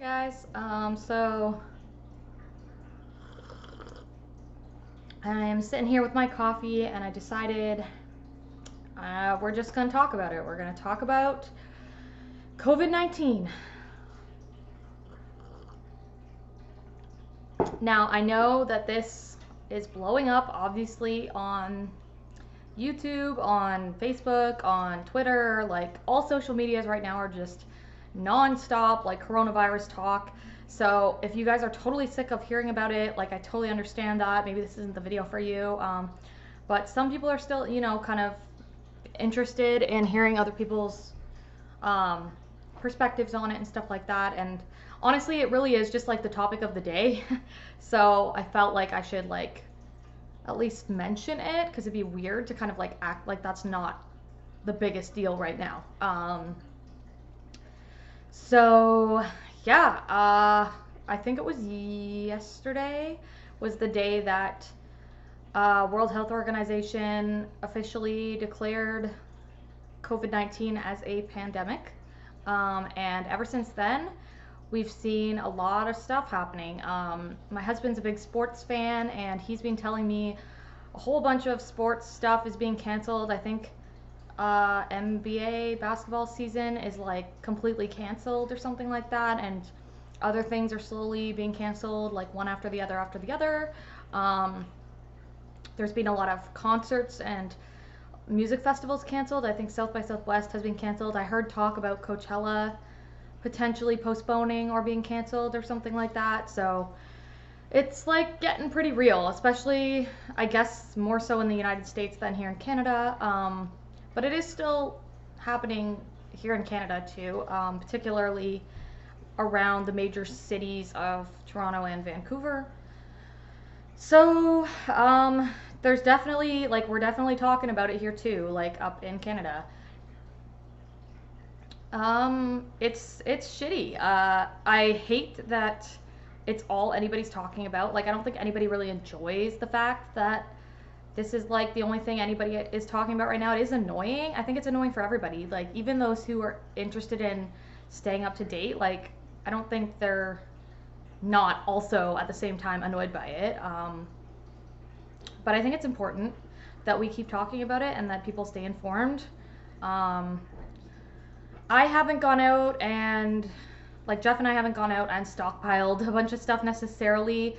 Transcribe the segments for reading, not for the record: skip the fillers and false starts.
Hi guys. So I'm sitting here with my coffee and I decided we're just gonna talk about it. We're gonna talk about COVID-19. Now I know that this is blowing up obviously on YouTube, on Facebook, on Twitter, like all social medias right now are just non-stop like coronavirus talk. So if you guys are totally sick of hearing about it, like I totally understand that. Maybe this isn't the video for you. But some people are still, kind of interested in hearing other people's um, perspectives on it and stuff like that. And honestly, it really is just like the topic of the day. So I felt like I should like at least mention it because it'd be weird to kind of like act like that's not the biggest deal right now. So yeah, I think it was yesterday was the day that World Health Organization officially declared COVID-19 as a pandemic. And ever since then, we've seen a lot of stuff happening. My husband's a big sports fan, and he's been telling me a whole bunch of sports stuff is being canceled. I think NBA basketball season is like completely canceled or something like that, and other things are slowly being canceled, like one after the other after the other. There's been a lot of concerts and music festivals canceled. I think South by Southwest has been canceled. I heard talk about Coachella potentially postponing or being canceled or something like that. So it's like getting pretty real, especially I guess more so in the United States than here in Canada. But it is still happening here in Canada too, particularly around the major cities of Toronto and Vancouver. So there's definitely like we're definitely talking about it here too, like up in Canada. It's shitty. I hate that it's all anybody's talking about. Like, I don't think anybody really enjoys the fact that this is like the only thing anybody is talking about right now. It is annoying. I think it's annoying for everybody. Like, even those who are interested in staying up to date, like, I don't think they're not also at the same time annoyed by it. But I think it's important that we keep talking about it and that people stay informed. Um, I haven't gone out and like Jeff and I haven't gone out and stockpiled a bunch of stuff necessarily.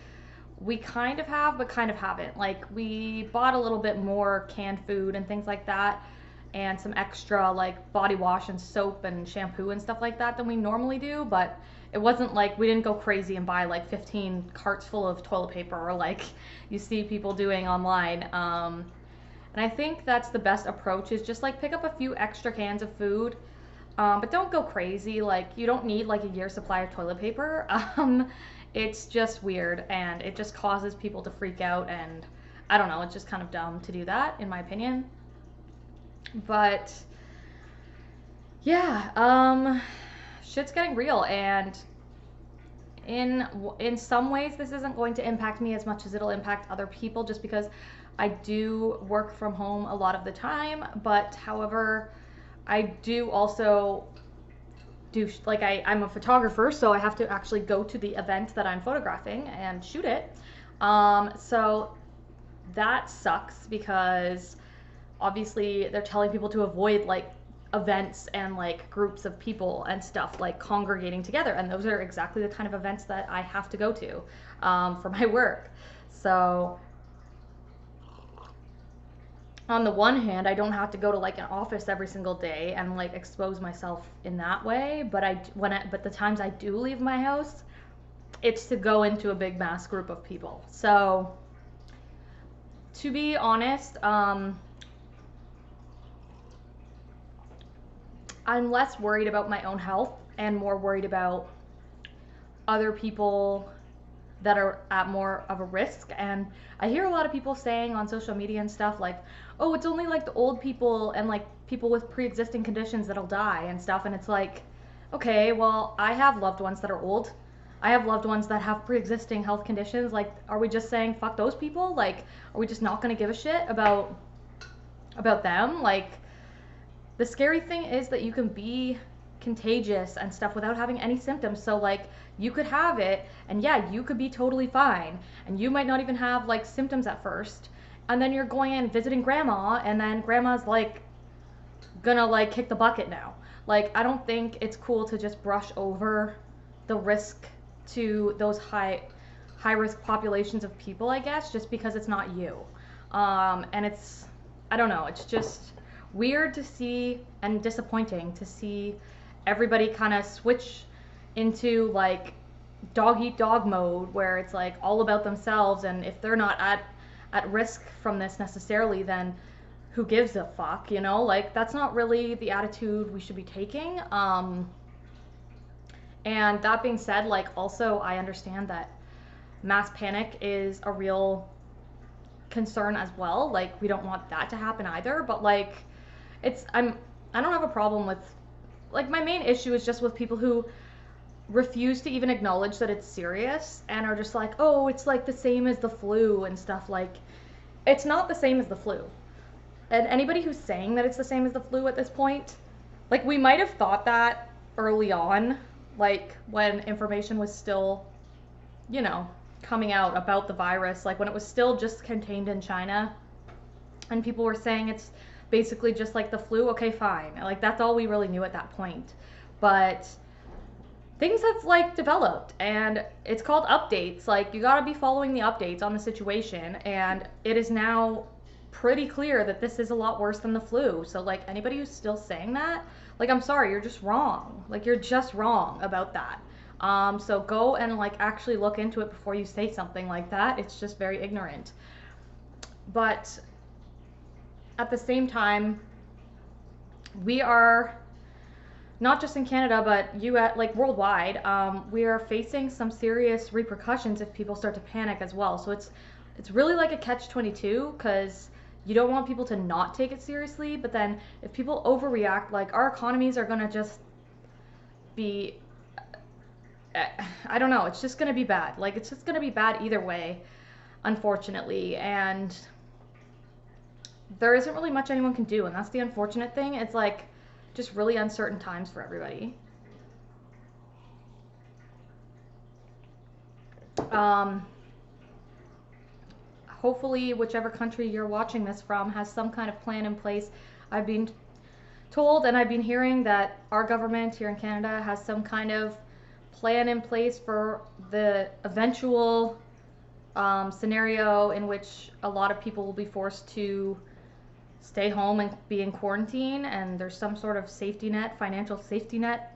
We kind of have, but kind of haven't. Like we bought a little bit more canned food and things like that, and some extra like body wash and soap and shampoo and stuff like that than we normally do. But it wasn't like we didn't go crazy and buy like 15 carts full of toilet paper or like you see people doing online. And I think that's the best approach is just like pick up a few extra cans of food, but don't go crazy. Like you don't need like a year's supply of toilet paper. It's just weird and it just causes people to freak out, and I don't know, it's just kind of dumb to do that in my opinion. But yeah, shit's getting real, and in some ways this isn't going to impact me as much as it'll impact other people just because I do work from home a lot of the time, but however I do also do like I'm a photographer, so I have to actually go to the event that I'm photographing and shoot it. So that sucks because obviously they're telling people to avoid like events and like groups of people and stuff like congregating together, and those are exactly the kind of events that I have to go to for my work. So on the one hand, I don't have to go to like an office every single day and like expose myself in that way, but but the times I do leave my house, it's to go into a big mass group of people. So to be honest, I'm less worried about my own health and more worried about other people that are at more of a risk. And I hear a lot of people saying on social media and stuff like, oh, it's only like the old people and like people with pre-existing conditions that'll die and stuff. And it's like, okay, well, I have loved ones that are old. I have loved ones that have pre-existing health conditions. Like, are we just saying fuck those people? Like, are we just not going to give a shit about them? Like, the scary thing is that you can be contagious and stuff without having any symptoms. So like you could have it and yeah, you could be totally fine and you might not even have like symptoms at first. And then you're going in visiting grandma and then grandma's like gonna like kick the bucket now. Like I don't think it's cool to just brush over the risk to those high risk populations of people, I guess, just because it's not you. And it's, I don't know, it's just weird to see and disappointing to see everybody kind of switch into like dog eat dog mode where it's like all about themselves, and if they're not at risk from this necessarily, then who gives a fuck, you know? Like that's not really the attitude we should be taking. And that being said, like also I understand that mass panic is a real concern as well. Like we don't want that to happen either, but like I don't have a problem with, like my main issue is just with people who refuse to even acknowledge that it's serious and are just like, oh, it's like the same as the flu and stuff. Like it's not the same as the flu. And anybody who's saying that it's the same as the flu at this point, like we might have thought that early on, like when information was still, you know, coming out about the virus, like when it was still just contained in China and people were saying it's basically just like the flu, okay, fine. Like that's all we really knew at that point. But things have like developed and it's called updates. Like you gotta be following the updates on the situation, and it is now pretty clear that this is a lot worse than the flu. So like anybody who's still saying that, like I'm sorry, you're just wrong. Like you're just wrong about that. So go and like actually look into it before you say something like that. It's just very ignorant. But at the same time, we are not just in Canada, but like worldwide, we are facing some serious repercussions if people start to panic as well. So it's really like a catch-22 because you don't want people to not take it seriously, but then if people overreact, like our economies are gonna just be, I don't know, it's just gonna be bad. Like it's just gonna be bad either way, unfortunately, and there isn't really much anyone can do, and that's the unfortunate thing. It's like just really uncertain times for everybody. Hopefully whichever country you're watching this from has some kind of plan in place. I've been told and I've been hearing that our government here in Canada has some kind of plan in place for the eventual scenario in which a lot of people will be forced to stay home and be in quarantine, and there's some sort of safety net, financial safety net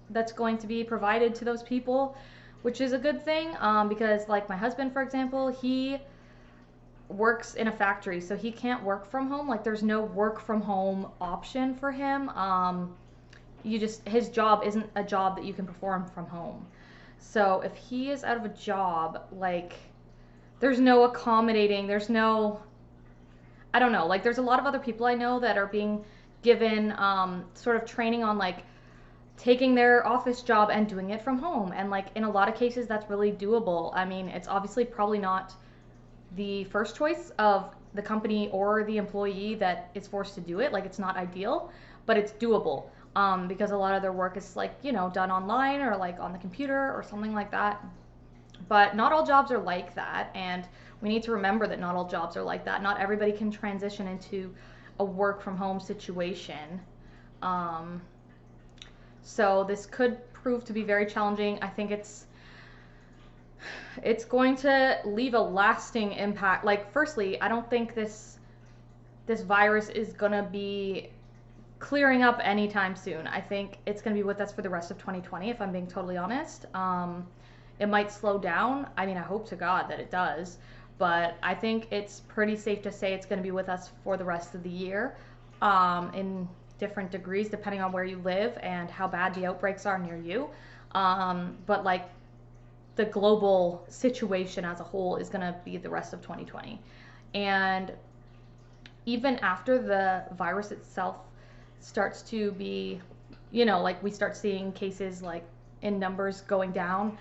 that's going to be provided to those people, which is a good thing, because like my husband, for example, he works in a factory, so he can't work from home. Like there's no work from home option for him. His job isn't a job that you can perform from home. So if he is out of a job, like there's no accommodating, there's no, I don't know, like there's a lot of other people I know that are being given sort of training on like taking their office job and doing it from home. And like in a lot of cases that's really doable. I mean, it's obviously probably not the first choice of the company or the employee that is forced to do it. Like it's not ideal, but it's doable, because a lot of their work is like, you know, done online or like on the computer or something like that. But not all jobs are like that, and we need to remember that not all jobs are like that. Not everybody can transition into a work from home situation. So this could prove to be very challenging. I think it's going to leave a lasting impact. Like firstly, I don't think this virus is gonna be clearing up anytime soon. I think it's gonna be with us for the rest of 2020, if I'm being totally honest. It might slow down. I mean, I hope to God that it does, but I think it's pretty safe to say it's going to be with us for the rest of the year, in different degrees depending on where you live and how bad the outbreaks are near you. But like the global situation as a whole is going to be the rest of 2020. And even after the virus itself starts to be, you know, like we start seeing cases like in numbers going down,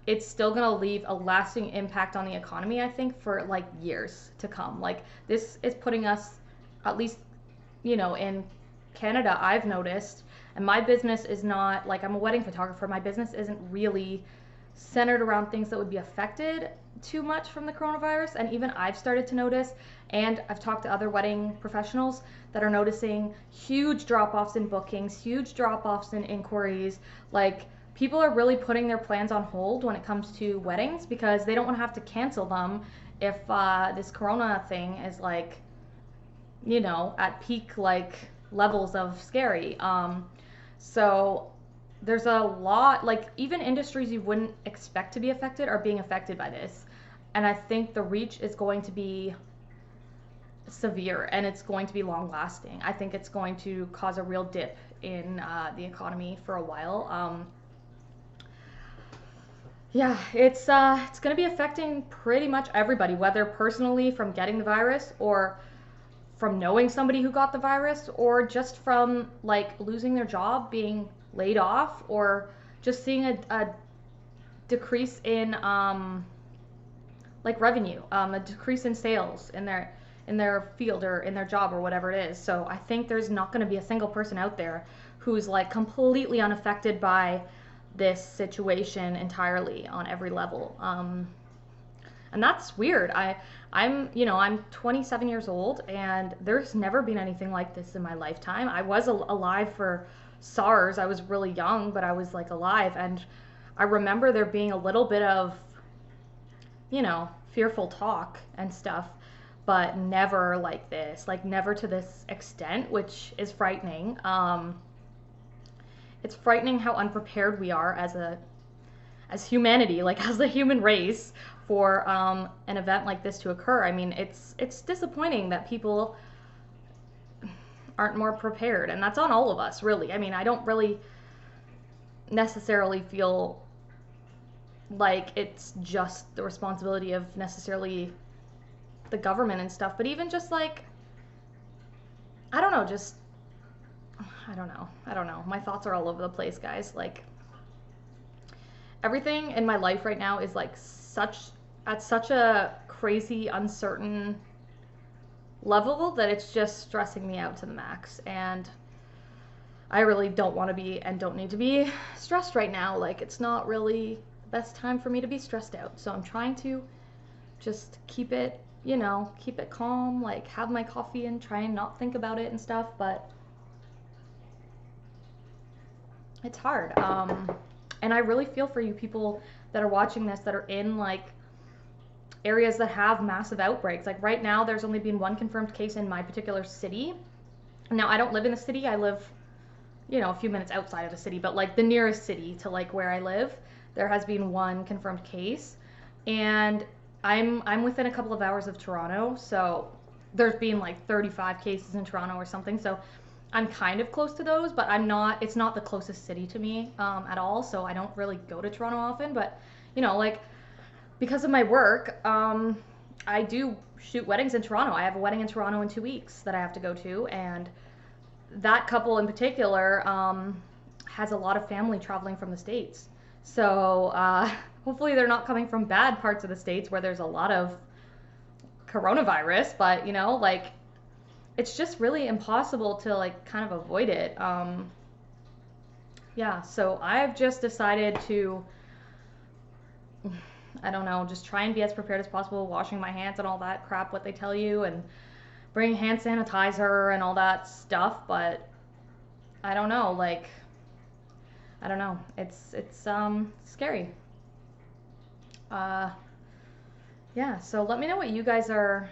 it's still going to leave a lasting impact on the economy, I think, for like years to come. Like this is putting us, at least, you know, in Canada, I've noticed, And my business is not like, I'm a wedding photographer. My business isn't really centered around things that would be affected too much from the coronavirus. And even I've started to notice, and I've talked to other wedding professionals that are noticing huge drop-offs in bookings, huge drop-offs in inquiries. Like, people are really putting their plans on hold when it comes to weddings because they don't want to have to cancel them if this corona thing is like, you know, at peak like levels of scary. So there's a lot, like even industries you wouldn't expect to be affected are being affected by this. And I think the reach is going to be severe and it's going to be long lasting. I think it's going to cause a real dip in the economy for a while. Yeah, it's going to be affecting pretty much everybody, whether personally from getting the virus or from knowing somebody who got the virus or just from like losing their job, being laid off, or just seeing a decrease in like revenue, a decrease in sales in their field or in their job or whatever it is. So I think there's not going to be a single person out there who's like completely unaffected by this situation entirely on every level. And that's weird. I'm 27 years old and there's never been anything like this in my lifetime. I was alive for SARS. I was really young, but I was like alive. And I remember there being a little bit of, fearful talk and stuff, but never like this, like never to this extent, which is frightening. It's frightening how unprepared we are as humanity, like as the human race, for an event like this to occur. I mean, it's disappointing that people aren't more prepared, and that's on all of us, really. I mean, I don't really necessarily feel like it's just the responsibility of necessarily the government and stuff, but even just like, I don't know, I don't know. My thoughts are all over the place, guys. Like, everything in my life right now is like at such a crazy, uncertain level that it's just stressing me out to the max. And I really don't want to be and don't need to be stressed right now. Like, it's not really the best time for me to be stressed out. So I'm trying to just keep it calm, like have my coffee and try and not think about it and stuff. But it's hard. And I really feel for you people that are watching this that are in like areas that have massive outbreaks. Like right now, there's only been one confirmed case in my particular city. Now, I don't live in the city. I live, a few minutes outside of the city, but like the nearest city to like where I live, there has been one confirmed case. And I'm within a couple of hours of Toronto. So there's been like 35 cases in Toronto or something. So I'm kind of close to those, but it's not the closest city to me at all. So I don't really go to Toronto often, but like because of my work, I do shoot weddings in Toronto. I have a wedding in Toronto in 2 weeks that I have to go to. And that couple in particular has a lot of family traveling from the States. So hopefully they're not coming from bad parts of the States where there's a lot of coronavirus, but like it's just really impossible to like kind of avoid it. Yeah, so I've just decided to, I don't know, just try and be as prepared as possible, washing my hands and all that crap, what they tell you, and bring hand sanitizer and all that stuff. But I don't know, like, I don't know. It's scary. Yeah, so let me know what you guys are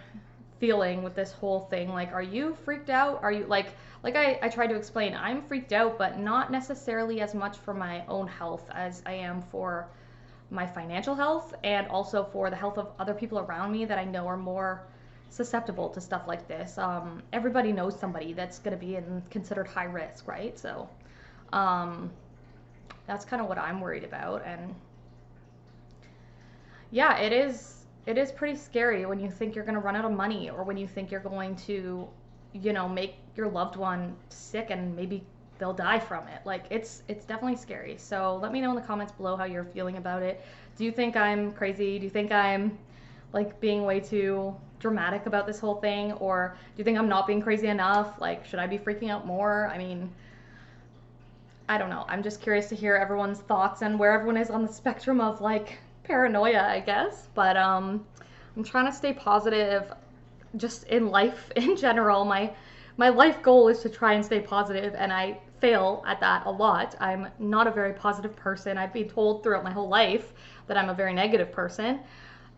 feeling with this whole thing. Like, are you freaked out? Are you like I tried to explain, I'm freaked out, but not necessarily as much for my own health as I am for my financial health, and also for the health of other people around me that I know are more susceptible to stuff like this. Everybody knows somebody that's going to be considered high risk, right? So that's kind of what I'm worried about. And yeah, it is pretty scary when you think you're going to run out of money, or when you think you're going to, make your loved one sick and maybe they'll die from it. Like, it's definitely scary. So let me know in the comments below how you're feeling about it. Do you think I'm crazy? Do you think I'm like being way too dramatic about this whole thing? Or do you think I'm not being crazy enough? Like, should I be freaking out more? I mean, I don't know. I'm just curious to hear everyone's thoughts and where everyone is on the spectrum of like paranoia, I guess. But I'm trying to stay positive just in life in general. My life goal is to try and stay positive, and I fail at that a lot. I'm not a very positive person. I've been told throughout my whole life that I'm a very negative person,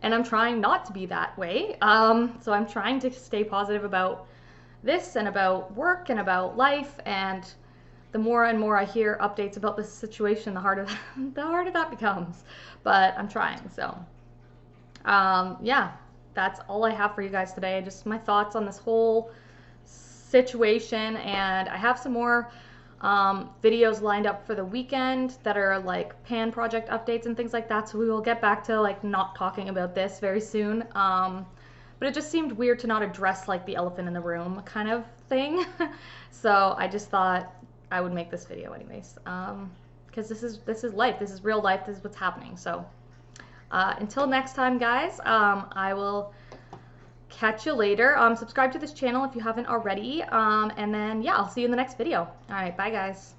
and I'm trying not to be that way. So I'm trying to stay positive about this and about work and about life, and the more and more I hear updates about this situation, the harder the harder that becomes. But I'm trying. So yeah, that's all I have for you guys today. Just my thoughts on this whole situation, and I have some more videos lined up for the weekend that are like pan project updates and things like that, so we will get back to like not talking about this very soon. But it just seemed weird to not address like the elephant in the room kind of thing. So I just thought I would make this video anyways, because this is life, this is real life, this is what's happening. So until next time, guys, I will catch you later. Subscribe to this channel if you haven't already, and then yeah, I'll see you in the next video. All right, bye guys.